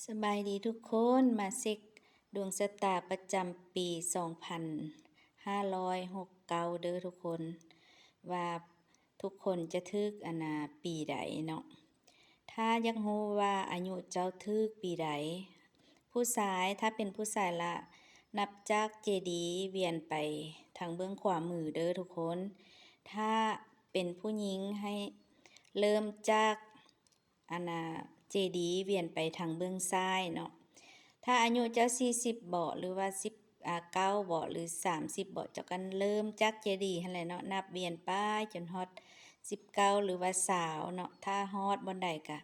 สบายดีทุกคนมาเช็คดวงชะตาประจำปี2569เด้อทุกคนว่าทุกคนจะทึกปีใดเนาะถ้าอยากรู้ว่าอายุเจ้าทึกปีใดผู้ชายถ้าเป็นผู้ชายละนับจากเจดีย์เวียนไปทางเบื้องขวามือเด้อทุกคนถ้าเป็นผู้หญิงให้เริ่มจากอันน่ะเจดีย์เวียนไปทางเบื้องซ้ายเนาะถ้าอายุเจ้า40บ่หรือว่า9บ่หรือ30บ่เจ้ากันเริ่มจากเจดีย์หั่นแหละเนาะนับเวียนไปจนฮอด19หรือว่า20เนาะถ้าฮอดบ่ได้ก็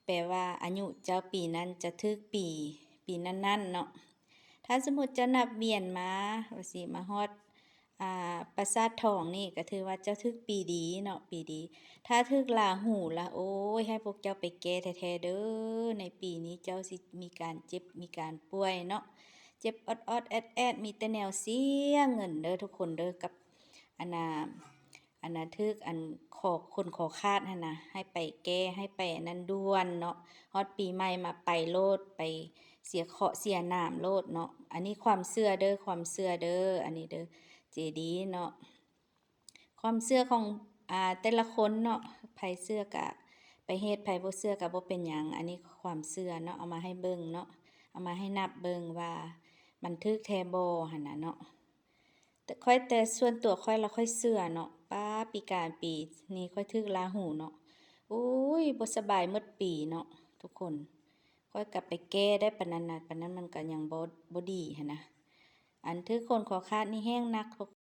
แปลว่าอายุเจ้าปีนั้นจะถึกปีนั้นๆเนาะถ้าสมมุติเจ้านับเวียนมาว่าสิมาฮอดปราสาททองนี่ก็ถือว่าเจ้าถึกปีดีเนาะปีดี ถ้าถึกราหูล่ะโอ้ยให้พวกเจ้าไปแก้แท้ๆเด้อในปีนี้เจ้าสิมีการเจ็บมีการป่วยเนาะเจ็บออดๆแอดๆมีแต่แนวเสียเงินเด้อทุกคนเด้อกับอันน่ะถึกขอคนขอคาดหั่นน่ะให้ไปแก้ให้ไปอันนั้นด่วนเนาะฮอดปีใหม่มาไปโลดไปเสียเคราะห์เสียน้ำโลดเนาะอันนี้ความเชื่อเด้อความเชื่อเด้ออันนี้เด้อเจดีย์เนาะ ความเชื่อของแต่ละคนเนาะไผเชื่อก็ไปเฮ็ดไผบ่เชื่อก็บ่เป็นหยังอันนี้ความเชื่อเนาะเอามาให้เบิ่งเนาะเอามาให้นับเบิ่งว่ามันถูกแท้บ่หั่นน่ะเนาะแต่ส่วนตัวข้อยแล้วข้อยเชื่อเนาะป๊าปีกายปีนี้ข้อยถูกราหูเนาะโอ๊ยบ่สบายหมดปีเนาะทุกคนข้อยก็ไปแก้ได้ปานนั้นน่ะปานนั้นมันก็ยังบ่ดีหันนะถูกคนขอคาดนี่แรงหนัก